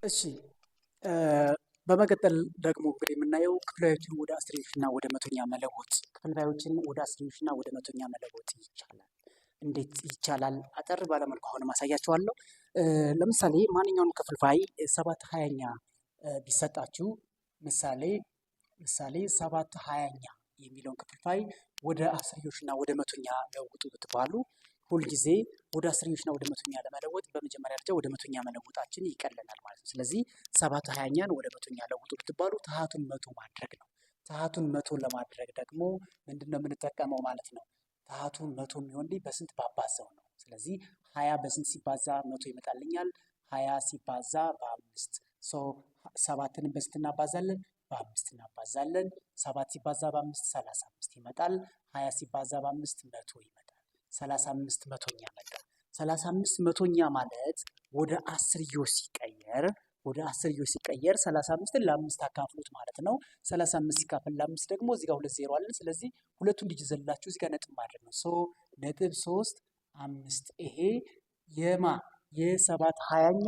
እሺ በመቀጠል ደግሞ እንግዲህ የምናየው ክፍልፋዮችን ወደ አስርዮሽ እና ወደ መቶኛ መለወጥ። ክፍልፋዮችን ወደ አስርዮሽ እና ወደ መቶኛ መለወጥ ይቻላል። እንዴት ይቻላል? አጠር ባለመልኩ አሁንም አሳያችኋለሁ። ለምሳሌ ማንኛውንም ክፍልፋይ 7/20ኛ ቢሰጣችሁ ምሳሌ 7/20ኛ የሚለውን ክፍልፋይ ወደ አስርዮሽ እና ወደ መቶኛ ለውጡ ብትባሉ ሁልጊዜ ወደ አስርዮሽ እና ወደ መቶኛ ለመለወጥ በመጀመሪያ ደረጃ ወደ መቶኛ መለወጣችን ይቀለናል ማለት ነው። ስለዚህ 7/20ኛን ወደ መቶኛ ለውጡ ብትባሉ ታሃቱን 100 ማድረግ ነው። ታሃቱን 100 ለማድረግ ደግሞ ምንድነው የምንጠቀመው ማለት ነው? ታሃቱን 100 የሚሆንልኝ በስንት ባባዛው ነው። ስለዚህ 20 በስንት ሲባዛ 100 ይመጣልኛል? 20 ሲባዛ በ5 7ንም በስንት እናባዛለን? በ5 እናባዛለን። 7 ሲባዛ በ5 35 ይመጣል። 20 ሲባዛ በ5 100 ይመጣል። 35 መቶኛ መጣ። 35 መቶኛ ማለት ወደ አስርዮሽ ሲቀየር 35ን ለ5 አካፍሉት ማለት ነው። 35 ሲካፈል ለ5 ደግሞ እዚህ ጋር 2 ዜሮ አለን። ስለዚህ ሁለቱን ልጅ ዘላችሁ እዚህ ጋር ነጥብ ማድረግ ነው። ነጥብ 3 5 ይሄ የ7/20ኛ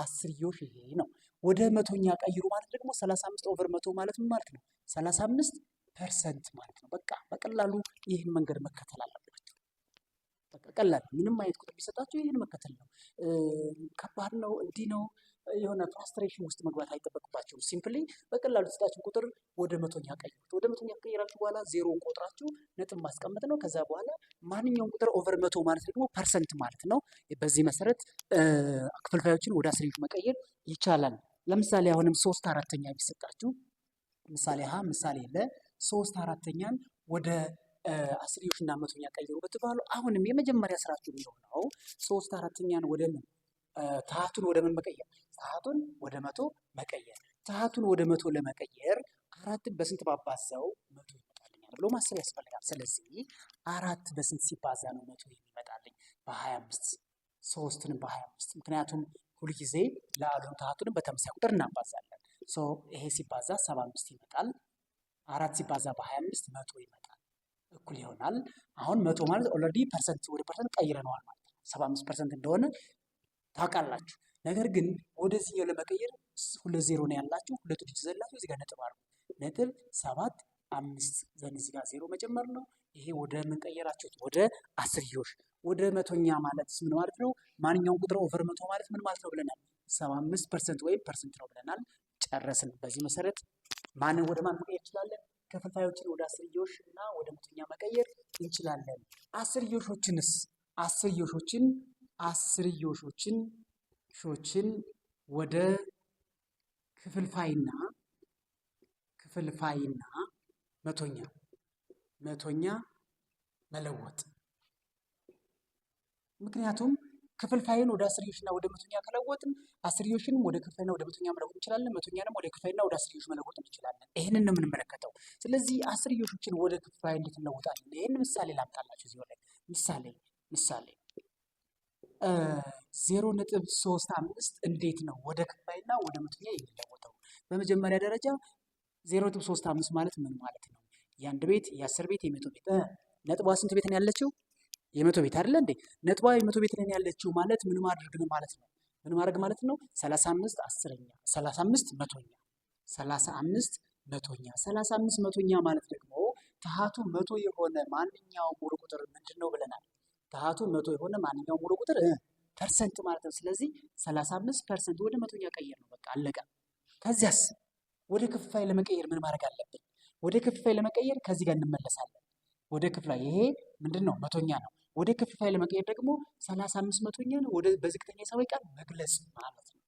አስርዮሽ ይሄ ነው። ወደ መቶኛ ቀይሩ ማለት ደግሞ 35/100 ማለት ምን ማለት ነው? 35% ማለት ነው። በቃ በቀላሉ ይህን መንገድ መከተል አለባችሁ። በቃ ቀላል ምንም አይነት ቁጥር ቢሰጣችሁ ይህን መከተል ነው። ከባድ ነው እንዲህ ነው የሆነ ፍራስትሬሽን ውስጥ መግባት አይጠበቅባችሁም። ሲምፕሊ በቀላሉ የተሰጣችሁ ቁጥር ወደ መቶኛ ቀይሩት። ወደ መቶኛ ከቀየራችሁ በኋላ ዜሮን ቆጥራችሁ ነጥብ ማስቀመጥ ነው። ከዛ በኋላ ማንኛውም ቁጥር ኦቨር 100 ማለት ደግሞ ፐርሰንት ማለት ነው። በዚህ መሰረት ክፍልፋዮችን ወደ አስርዮሽ መቀየር ይቻላል። ለምሳሌ አሁንም 3/4ኛ ቢሰጣችሁ ምሳሌ ምሳሌ ለ 3/4ኛን ወደ አስርዮሽ እና መቶኛ ቀይሩ ብትባሉ አሁንም የመጀመሪያ ስራችሁ የሚሆነው 3/4ኛን ወደ ምን ታሃቱን ወደ ምን መቀየር? ታሃቱን ወደ 100 መቀየር። ታሃቱን ወደ 100 ለመቀየር 4ን በስንት ባባዛው 100 ይመጣልኛል ብሎ ማሰብ ያስፈልጋል። ስለዚህ 4 በስንት ሲባዛ ነው 100 የሚመጣልኝ? በ25 3ንም በ25 ምክንያቱም ሁልጊዜ ለአሉን ታሃቱንም በተመሳሳይ ቁጥር እናባዛለን። ይሄ ሲባዛ 75 ይመጣል። 4 ሲባዛ በ25 100 ይመጣል። እኩል ይሆናል። አሁን 100 ማለት ኦልሬዲ ፐርሰንት ወደ ፐርሰንት ቀይረነዋል ማለት ነው። 75% እንደሆነ ታውቃላችሁ። ነገር ግን ወደዚህኛው ለመቀየር 2 ዜሮ ነው ያላችሁ። ሁለቱ ልጅ ዘላችሁ እዚህ ጋር ነጥብ አድርጉ። ነጥብ 7 5 ዘን እዚህ ጋር ዜሮ መጨመር ነው። ይሄ ወደ ምን ቀየራችሁት? ወደ አስርዮሽ። ወደ መቶኛ ማለት ምን ማለት ነው? ማንኛውም ቁጥር ኦቨር 100 ማለት ምን ማለት ነው ብለናል? 75% ወይም ፐርሰንት ነው ብለናል። ጨረስን። በዚህ መሰረት ማንን ወደ ማን መቀየር እንችላለን? ክፍልፋዮችን ወደ አስርዮሽ እና ወደ መቶኛ መቀየር እንችላለን። አስርዮሾችን ወደ ክፍልፋይና መቶኛ መለወጥ። ምክንያቱም ክፍልፋይን ወደ አስርዮሽ እና ወደ መቶኛ ከለወጥን አስርዮሽንም ወደ ክፍልፋይና ወደ መቶኛ መለወጥ እንችላለን። መቶኛንም ወደ ክፍልፋይና ወደ አስርዮሽ መለወጥ እንችላለን። ይህንን ነው የምንመለከተው። ስለዚህ አስርዮሾችን ወደ ክፍልፋይ እንዴት እንለውጣለን? ይህን ምሳሌ ላምጣላችሁ እዚህ ላይ ምሳሌ 0.35 እንዴት ነው ወደ ክፍልፋይና ወደ መቶኛ የሚለወጠው? በመጀመሪያ ደረጃ 0.35 ማለት ምን ማለት ነው? የአንድ ቤት፣ የ10 ቤት፣ የ100 ቤት ነጥቧ ስንት ቤት ነው ያለችው? የ100 ቤት አይደለ እንዴ? ነጥቧ የ100 ቤት ነው ያለችው ማለት ምን ማድረግ ነው ማለት ነው? ምን ማድረግ ማለት ነው? 35 መቶኛ ማለት ደግሞ ታሃቱ 100 የሆነ ማንኛውም ሙሉ ቁጥር ምንድን ነው ብለናል? ታሃቱ 100 የሆነ ማንኛውም ሙሉ ቁጥር ፐርሰንት ማለት ነው። ስለዚህ 35% ወደ መቶኛ ቀየር ነው። በቃ አለቀ። ከዚያስ ወደ ክፍልፋይ ለመቀየር ምን ማድረግ አለብን? ወደ ክፍልፋይ ለመቀየር ከዚህ ጋር እንመለሳለን። ወደ ክፍልፋይ ይሄ ምንድን ነው? መቶኛ ነው። ወደ ክፍልፋይ ለመቀየር ደግሞ 35 መቶኛ ነው ወደ በዝቅተኛ ሂሳባዊ ቃል መግለጽ ማለት ነው።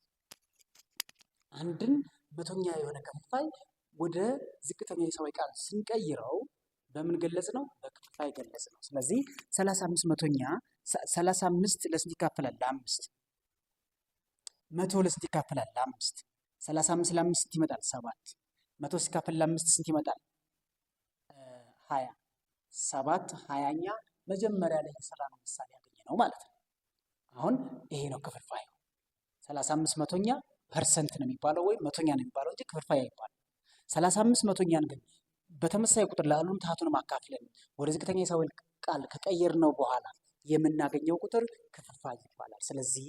አንድን መቶኛ የሆነ ክፍልፋይ ወደ ዝቅተኛ ሂሳባዊ ቃል ስንቀይረው በምን ገለጽ ነው? በክፍልፋይ ገለጽ ነው። ስለዚህ 35 መቶኛ 35 ለስንት ይካፈላል? ለ5 100 ለስንት ይካፈላል? ለ5 35 ለ5 ስንት ይመጣል? 7 100 ሲካፈል ለ5 ስንት ይመጣል? 20 7/20ኛ መጀመሪያ ላይ የሰራነው ምሳሌ ያገኘ ነው ማለት ነው። አሁን ይሄ ነው ክፍልፋዩ። 35 መቶኛ ፐርሰንት ነው የሚባለው ወይም መቶኛ ነው የሚባለው እንጂ ክፍልፋይ አይባልም። 35 መቶኛን ግን በተመሳሳይ ቁጥር ለአሉን ታሃቱን ማካፍለን ወደ ዝቅተኛ ሂሳባዊ ቃል ከቀየርነው በኋላ የምናገኘው ቁጥር ክፍልፋይ ይባላል። ስለዚህ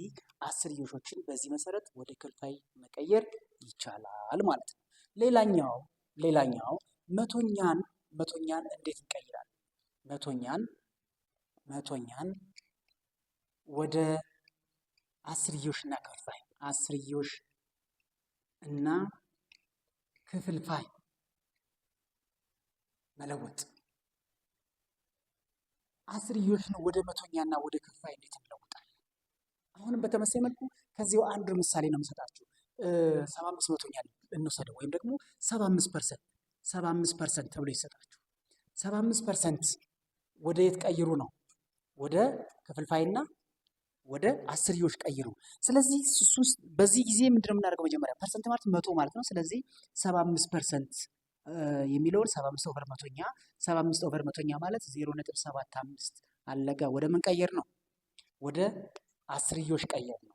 አስርዮሾችን በዚህ መሰረት ወደ ክፍልፋይ መቀየር ይቻላል ማለት ነው። ሌላኛው መቶኛን እንዴት እንቀይራለን? መቶኛን ወደ አስርዮሽ እና ክፍልፋይ መለወጥ። አስርዮሽን ወደ መቶኛና ወደ ክፍልፋይ እንዴት እንለውጣለን? አሁንም በተመሳሳይ መልኩ ከዚሁ አንድ ምሳሌ ነው የምሰጣችሁ። 75 መቶኛ እንውሰደው ወይም ደግሞ 75% ተብሎ ይሰጣችሁ። 75% ወደ የት ቀይሩ ነው? ወደ ክፍልፋይና ወደ አስርዮሽ ቀይሩ። ስለዚህ በዚህ ጊዜ ምንድነው የምናደርገው? መጀመሪያ ፐርሰንት ማለት መቶ ማለት ነው። ስለዚህ 75% የሚለውን 75 ኦቨር መቶኛ 75 ኦቨር መቶኛ ማለት 0.75 አለጋ። ወደ ምን ቀየር ነው? ወደ አስርዮሽ ቀየር ነው።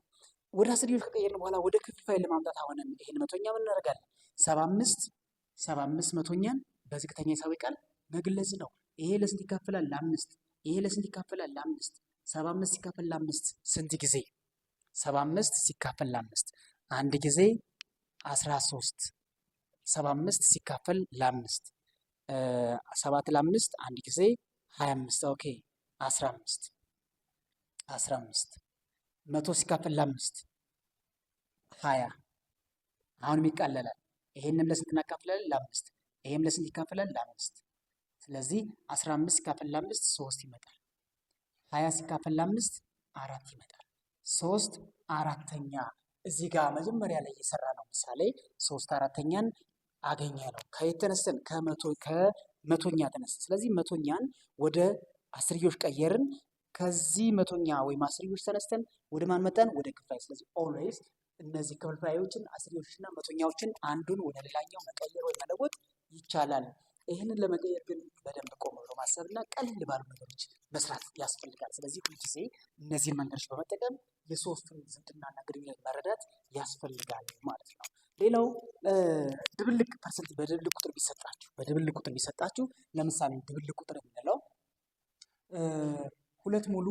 ወደ አስርዮሽ ከቀየርን በኋላ ወደ ክፍልፋይ ለማምጣት አሁንም ይሄን መቶኛ ምን እናደርጋለን? 75 መቶኛን በዝቅተኛ ሂሳባዊ ቃል መግለጽ ነው። ይሄ ለስንት ይካፈላል? ለ5። ይሄ ለስንት ይካፈላል? ለ5። 75 ሲካፈል ለ5 ስንት ጊዜ? 75 ሲካፈል ለ5 አንድ ጊዜ 13። 75 ሲካፈል ለ5 7 ለ5 አንድ ጊዜ 25። ኦኬ 15 100 ሲካፈል ለ5 20። አሁንም ይቃለላል። ይሄንም ለስንት እናካፍላለን? ለ5። ይሄም ለስንት ይካፈላል? ለ5። ስለዚህ 15 ሲካፈል ለ5 3 ይመጣል። 20 ሲካፈል ለ5 4 ይመጣል። 3 4ኛ እዚህ ጋር መጀመሪያ ላይ እየሰራ ነው ምሳሌ 3 4ኛን አገኘ ነው። ከየት ተነስተን? ከመቶኛ ተነስተን። ስለዚህ መቶኛን ወደ አስርዮሽ ቀየርን። ከዚህ መቶኛ ወይም አስርዮሽ ተነስተን ወደ ማን መጣን? ወደ ክፍልፋይ። ስለዚህ ኦልዌይስ እነዚህ ክፍልፋዮችን አስርዮሽና መቶኛዎችን አንዱን ወደ ሌላኛው መቀየር ወይ መለወጥ ይቻላል። ይህንን ለመቀየር ግን በደንብ ቆም ብሎ ማሰብና ቀለል ባሉ ነገሮች መስራት ያስፈልጋል። ስለዚህ ሁልጊዜ እነዚህን መንገዶች በመጠቀም የሶስቱን ዝምድናና ግንኙነት መረዳት ያስፈልጋል ማለት ነው። ሌላው ድብልቅ ፐርሰንት በድብልቅ ቁጥር ቢሰጣችሁ ለምሳሌ ድብልቅ ቁጥር የምንለው 2 ሙሉ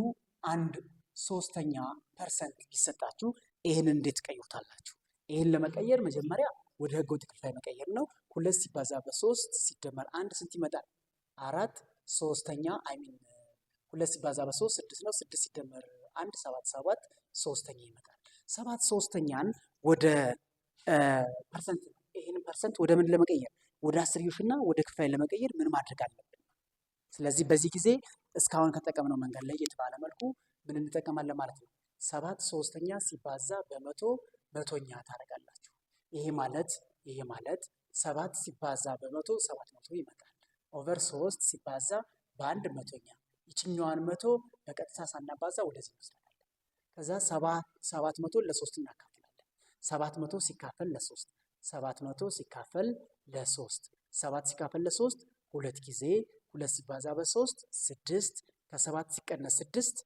1/3% ቢሰጣችሁ ይህንን እንዴት ትቀይሩታላችሁ? ይህን ለመቀየር መጀመሪያ ወደ ህገወጥ ክፍልፋይ መቀየር ነው። 2 ሲባዛ በ3 ሲደመር 1 ስንት ይመጣል? 4 3ኛ 2 ሲባዛ በ3 6 ነው። 6 ሲደመር 1 7 3ኛ ይመጣል። 7 3ኛን ወደ ፐርሰንት ነው። ይህንን ፐርሰንት ወደ ምን ለመቀየር? ወደ አስርዮሽና ወደ ክፍልፋይ ለመቀየር ምን ማድረግ አለብን? ስለዚህ በዚህ ጊዜ እስካሁን ከተጠቀምነው መንገድ ለየት ባለ መልኩ ምን እንጠቀማለን ማለት ነው። 7 3ኛ ሲባዛ በመቶ መቶኛ ታደርጋላችሁ። ይሄ ማለት 7 ሲባዛ በመቶ 700 ይመጣል። ኦቨር 3 ሲባዛ በአንድ መቶኛ ይችኛዋን መቶ በቀጥታ ሳናባዛ ወደዚህ እንወስዳለን። ከዛ 700 ለ3 እናካፍላለን። 700 ሲካፈል ለ3 700 ሲካፈል ለ3 7 ሲካፈል ለ3 ሁለት ጊዜ 2 ሲባዛ በ3 6 ከ7 ሲቀነስ 6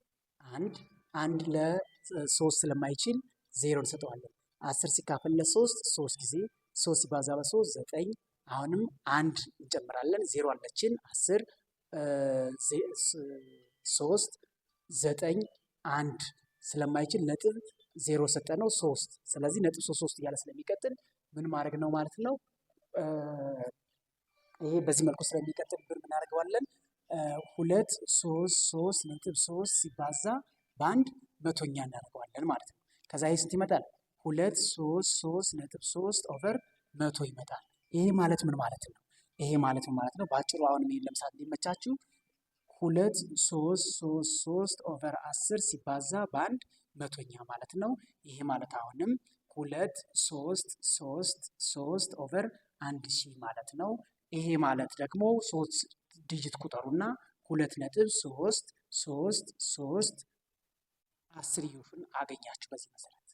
1 ለ3 ስለማይችል 0 እንሰጠዋለን። 10 ሲካፈል ለ3 3 ጊዜ 3 ሲባዛ በ3 9 አሁንም 1 እንጨምራለን 0 አለችን 10 3 9 1 ስለማይችል ነጥብ 0 ሰጠነው 3። ስለዚህ ነጥብ 3 እያለ ስለሚቀጥል ምን ማድረግ ነው ማለት ነው። ይሄ በዚህ መልኩ ስለሚቀጥል ምን እናደርገዋለን? 2 3 ነጥብ 3 ሲባዛ በአንድ መቶኛ እናደርገዋለን ማለት ነው። ከዛ ይሄ ስንት ይመጣል? 2 3 ነጥብ 3 ኦቨር መቶ ይመጣል። ይሄ ማለት ምን ማለት ነው? በአጭሩ አሁን ይሄን ለምሳሌ እንዲመቻችሁ 2 3 ኦቨር 10 ሲባዛ በአንድ መቶኛ ማለት ነው። ይሄ ማለት አሁንም 2 3 ኦቨር 1000 ማለት ነው። ይሄ ማለት ደግሞ 3 ዲጂት ቁጠሩና 2.3 10 አገኛችሁ በዚህ መሰረት